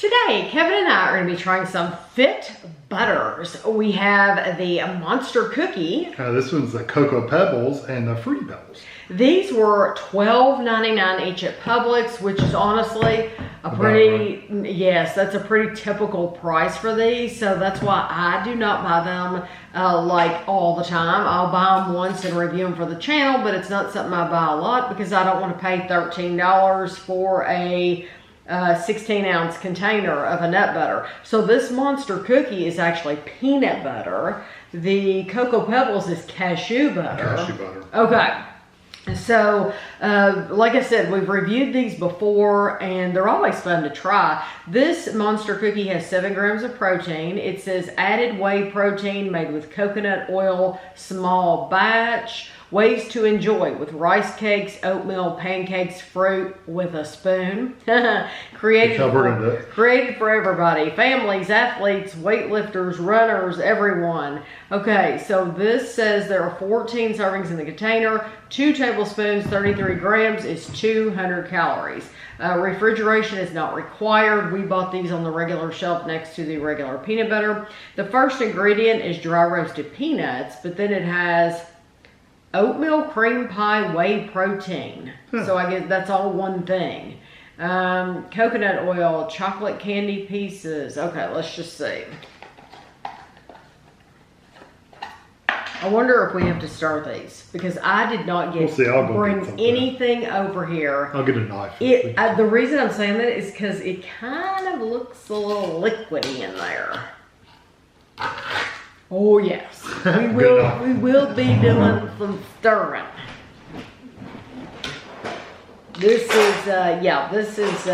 Today, Kevin and I are going to be trying some Fit Butters. We have the Monster Cookie. This one's the Cocoa Pebbles and the Fruity Pebbles. These were $12.99 each at Publix, which is honestly a pretty, yes, that's a pretty typical price for these. So that's why I do not buy them like all the time. I'll buy them once and review them for the channel, but it's not something I buy a lot because I don't want to pay $13 for a 16-ounce container of a nut butter. So this Monster Cookie is actually peanut butter. The Cocoa Pebbles is cashew butter. Cashew butter. Okay. So, like I said, we've reviewed these before, and they're always fun to try. This Monster Cookie has 7 grams of protein. It says added whey protein made with coconut oil, small batch. Ways to enjoy with rice cakes, oatmeal, pancakes, fruit with a spoon. Created for everybody. Families, athletes, weightlifters, runners, everyone. Okay, so this says there are 14 servings in the container. 2 tablespoons, 33 grams is 200 calories. Refrigeration is not required. We bought these on the regular shelf next to the regular peanut butter. The first ingredient is dry roasted peanuts, but then it has oatmeal cream pie whey protein. So I guess that's all one thing. Coconut oil, chocolate candy pieces. Okay, let's just see. I wonder if we have to stir these because I did not get bring anything over here. I'll get a knife. The reason I'm saying that is because it kind of looks a little liquidy in there. Oh yes, we will be doing some stirring. This is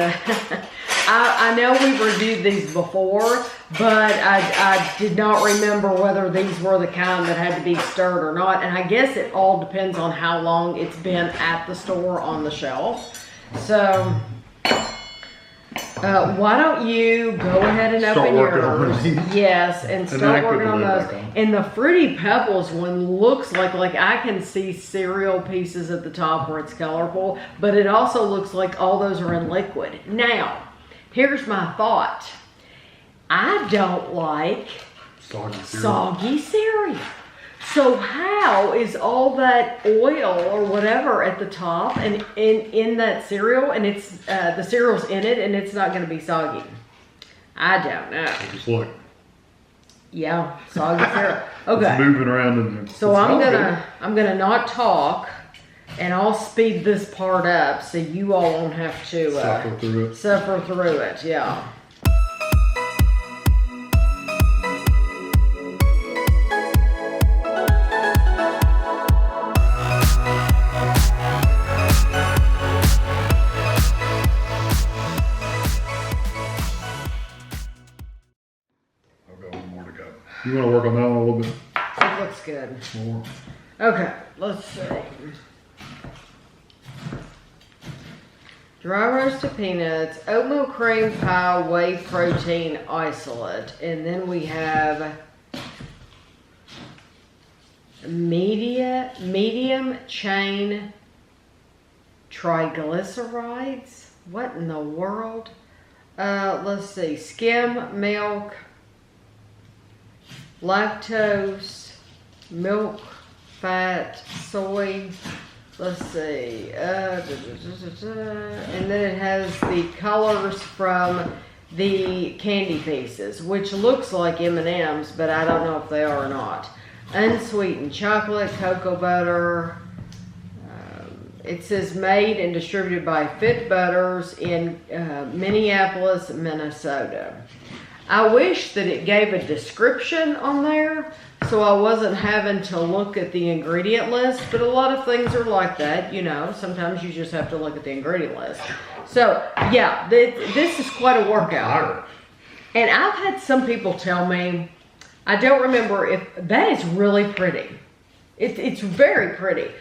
I know we've reviewed these before, but I did not remember whether these were the kind that had to be stirred or not. And I guess it all depends on how long it's been at the store on the shelf. So why don't you go ahead and open yours? Yes, and start working on those. And the Fruity Pebbles one looks like I can see cereal pieces at the top where it's colorful, but it also looks like all those are in liquid. Now, here's my thought. I don't like soggy cereal. So how is all that oil or whatever at the top and in that cereal, and it's the cereal's in it and it's not going to be soggy? I don't know. Just look. Yeah, soggy cereal. Okay. It's moving around in there. So I'm gonna not talk, and I'll speed this part up so you all won't have to suffer through it. Yeah. You want to work on that one a little bit? It looks good. More. Okay, let's see. Dry roasted peanuts, oatmeal cream pie, whey protein isolate. And then we have medium chain triglycerides. What in the world? Let's see. Skim milk, lactose, milk, fat, soy. Let's see. And then it has the colors from the candy pieces, which looks like M&Ms, but I don't know if they are or not. Unsweetened chocolate, cocoa butter. It says made and distributed by Fit Butters in Minneapolis, Minnesota. I wish that it gave a description on there so I wasn't having to look at the ingredient list, but a lot of things are like that, you know. Sometimes you just have to look at the ingredient list. So, yeah, this is quite a workout. And I've had some people tell me, I don't remember if, that is really pretty. It's very pretty.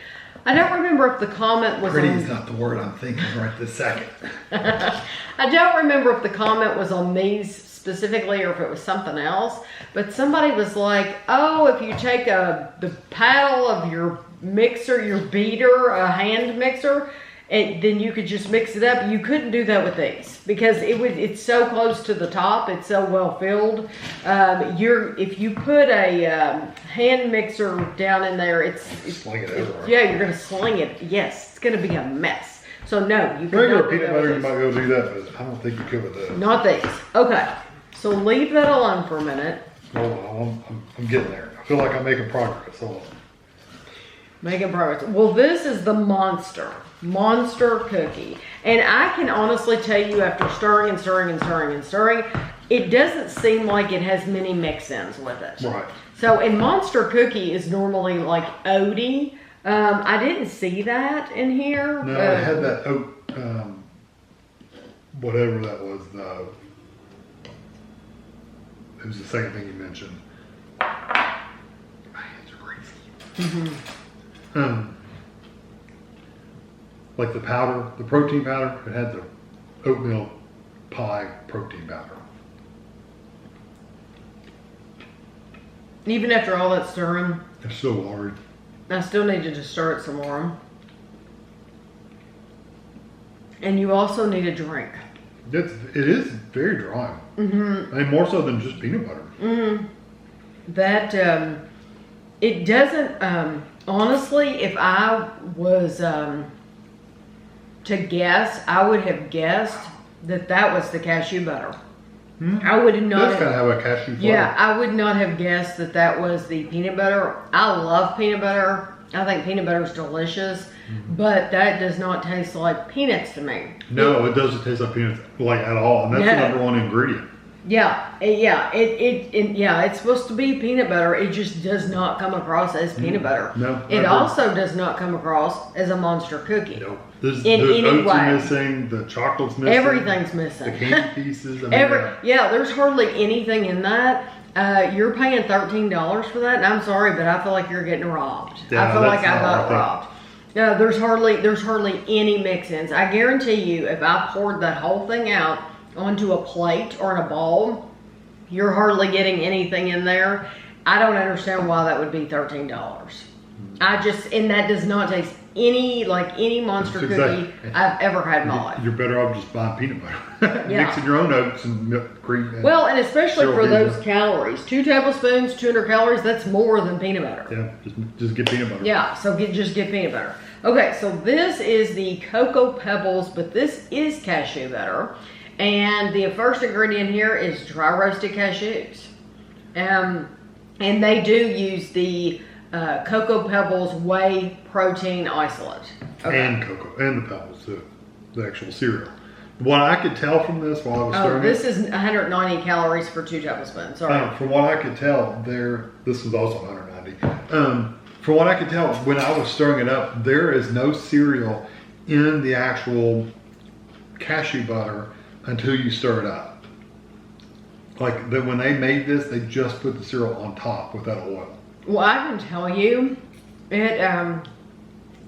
I don't remember if the comment was pretty is not the word I'm thinking right this second. I don't remember if the comment was on these specifically or if it was something else, but somebody was like, oh, if you take the paddle of your mixer, your beater, a hand mixer, And then you could just mix it up. You couldn't do that with these because it's so close to the top. It's so well filled. If you put a hand mixer down in there, Sling it everywhere. yeah, you're gonna sling it. Yes, it's gonna be a mess. So no, you can Regular not do peanut that butter, with you these. might go do that, but I don't think you could with this. Not these. Okay, so leave that alone for a minute. Hold on, I'm getting there. I feel like I'm making progress. Hold on. Making progress. Well, this is the monster cookie. And I can honestly tell you after stirring and stirring and stirring and stirring, it doesn't seem like it has many mix-ins with it. Right. So, and monster cookie is normally like oaty. I didn't see that in here. No, it had that oat, whatever that was, it was the second thing you mentioned. My hands are crazy. Like the powder, the protein powder, it had the oatmeal pie protein powder. Even after all that stirring, It's so hard. I still needed to stir it some more. And you also need a drink. It is very dry. Mm-hmm. I mean, more so than just peanut butter. Mm-hmm. That, it doesn't, honestly, if I was to guess, I would have guessed that was the cashew butter. Hmm? I would not That's have, kind of have a cashew flavor. yeah, I would not have guessed that was the peanut butter. I love peanut butter. I think peanut butter is delicious, but that does not taste like peanuts to me. No, it doesn't taste like peanuts like at all, and that's the No. number one ingredient. Yeah, it's supposed to be peanut butter. It just does not come across as peanut butter. No, I It agree. also does not come across as a monster cookie. No, In the any oats way. are missing, the chocolate's missing, Everything's the missing. candy pieces. I mean, There's hardly anything in that. You're paying $13 for that, and I'm sorry, but I feel like you're getting robbed. Yeah, I feel like that's I not got worth it. robbed. No, there's hardly any mix-ins. I guarantee you, if I poured that whole thing out onto a plate or in a bowl, you're hardly getting anything in there. I don't understand why that would be $13. And that does not taste any monster That's cookie exactly. I've ever had in my life. You're better off just buying peanut butter. Yeah. Mixing your own oats and milk, cream. And Well, and especially Zero for those pizza. calories, 2 tablespoons, 200 calories, that's more than peanut butter. yeah, just get peanut butter. Yeah, so just get peanut butter. Okay, so this is the Cocoa Pebbles, but this is cashew butter. And the first ingredient here is dry roasted cashews. And they do use the Cocoa Pebbles whey protein isolate. Okay. And cocoa, and the pebbles too, the actual cereal. What I could tell from this while I was stirring this is 190 calories for 2 tablespoons. Sorry. from what I could tell, this was also 190. From what I could tell, when I was stirring it up, there is no cereal in the actual cashew butter until you stir it up. Like when they made this, they just put the cereal on top with that oil. Well, I can tell you, it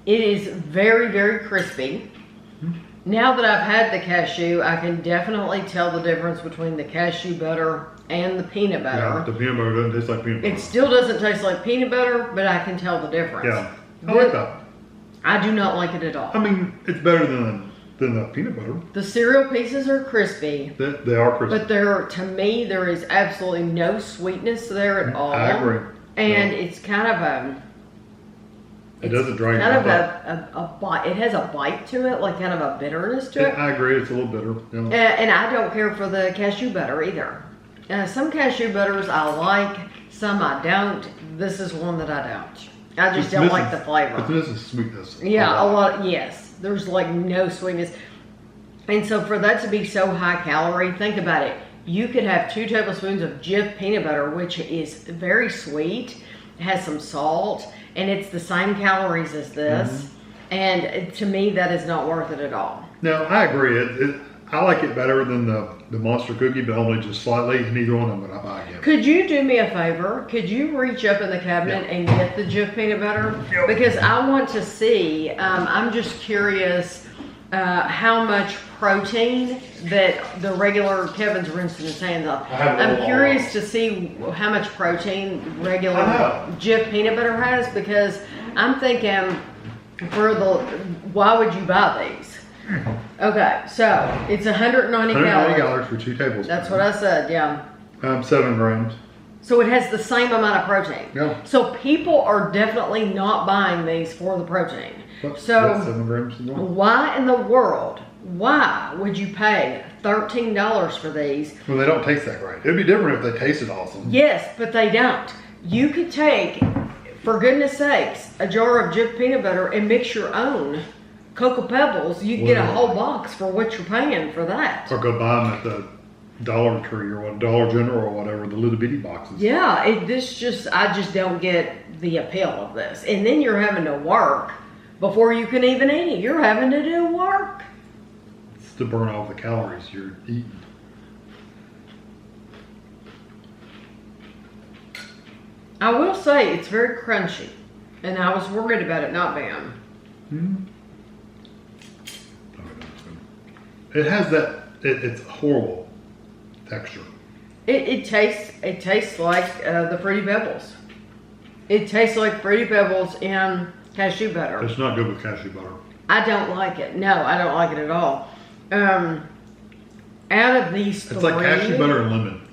is very, very crispy. Now that I've had the cashew, I can definitely tell the difference between the cashew butter and the peanut butter. Yeah, the peanut butter doesn't taste like peanut butter. It still doesn't taste like peanut butter, but I can tell the difference. Yeah, I like that. I do not like it at all. I mean, it's better than the peanut butter. The cereal pieces are crispy, They are crispy. but to me, there is absolutely no sweetness there at all. I agree. And Yeah. it's kind of It doesn't drain your kind of mouth a bite. It has a bite to it, like kind of a bitterness to it. I agree. It's a little bitter. Yeah. And I don't care for the cashew butter either. Some cashew butters I like, some I don't. This is one that I don't. I just It's don't like missing- the flavor. It's missing sweetness. Yeah, a lot. Yes, there's like no sweetness. And so for that to be so high calorie, think about it. You could have 2 tablespoons of Jif peanut butter, which is very sweet, has some salt, and it's the same calories as this. And to me, that is not worth it at all. No, I agree. I like it better than the monster cookie, but only just slightly. And neither one of them would I buy again. Could you do me a favor? Could you reach up in the cabinet and get the Jif peanut butter? Yep. Because I want to see, I'm just curious how much protein that the regular Kevin's rinsing his hands off. I have a I'm little curious to see how much protein regular I know. Jif peanut butter has, because I'm thinking Why would you buy these? Okay, so it's 190 calories. $190 for 2 tablespoons. That's what I said, yeah. 7 grams. So it has the same amount of protein. Yeah. So people are definitely not buying these for the protein. So that's 7 grams as well. Why in the world, why would you pay $13 for these? Well, they don't taste that great. It'd be different if they tasted awesome. Yes, but they don't. You could take, for goodness sakes, a jar of Jif peanut butter and mix your own Cocoa Pebbles. You can get a whole box for what you're paying for that. Or go buy them at the Dollar Tree or Dollar General or whatever, the little bitty boxes. Yeah, I just don't get the appeal of this. And then you're having to work before you can even eat it. You're having to do work. It's to burn off the calories you're eating. I will say it's very crunchy, and I was worried about it not being. Mm-hmm. It has that. It's horrible texture. It tastes like the Fruity Pebbles. It tastes like Fruity Pebbles in cashew butter. It's not good with cashew butter. I don't like it. No, I don't like it at all. Out of these three, it's like cashew butter and lemon.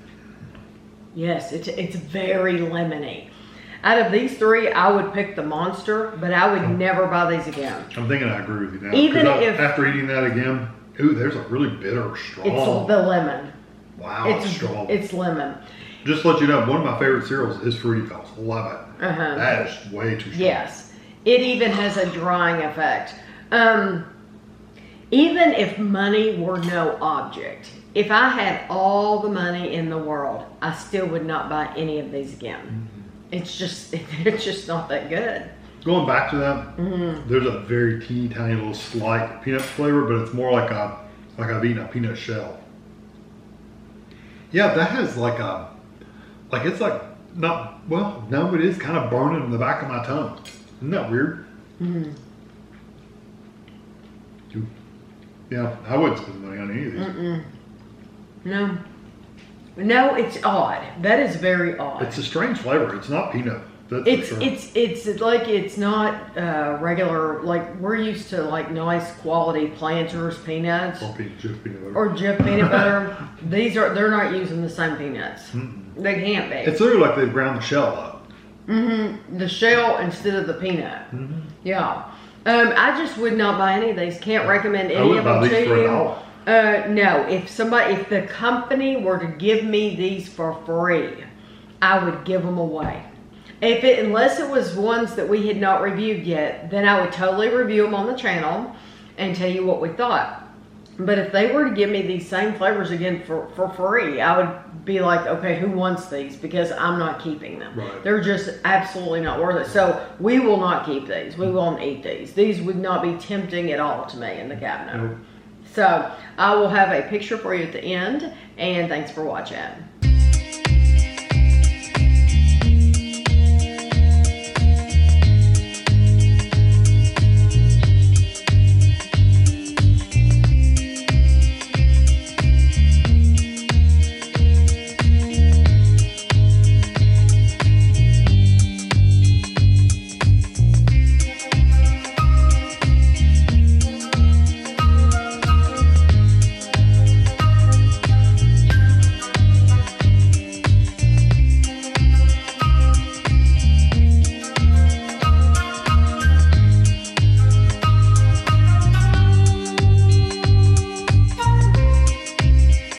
Yes, it's very lemony. Out of these three, I would pick the Monster, but I would never buy these again. I'm thinking I agree with you now. Even if after eating that again, ooh, there's a really bitter, strong. It's the lemon. Wow, it's strong. It's lemon. Just to let you know, one of my favorite cereals is Fruity Pebbles. Love it. Uh-huh. That is way too strong. Yes, it even has a drying effect. Even if money were no object, if I had all the money in the world, I still would not buy any of these again. Mm-hmm. It's just not that good. Going back to that, there's a very teeny tiny little slight peanut flavor, but it's more like I've eaten a peanut shell. Yeah, that has it's like not, well, no, it is kind of burning in the back of my tongue. Isn't that weird? Mm-hmm. Yeah, I wouldn't spend money on any of these. No, it's odd. That is very odd. It's a strange flavor. It's not peanut. It's like it's not regular, like we're used to like nice quality Planters peanuts or Jif peanut butter. Or Jif peanut butter. They're not using the same peanuts. Mm-mm. They can't be. It's literally like they've ground the shell up. Mm-hmm. The shell instead of the peanut. Mm-hmm. Yeah. I just would not buy any of these. Can't recommend any of them to you. No, if the company were to give me these for free, I would give them away. Unless it was ones that we had not reviewed yet, then I would totally review them on the channel and tell you what we thought. But if they were to give me these same flavors again for free, I would be like, okay, who wants these? Because I'm not keeping them. Right. They're just absolutely not worth it. So we will not keep these. We won't eat these. These would not be tempting at all to me in the cabinet. Nope. So I will have a picture for you at the end, and thanks for watching.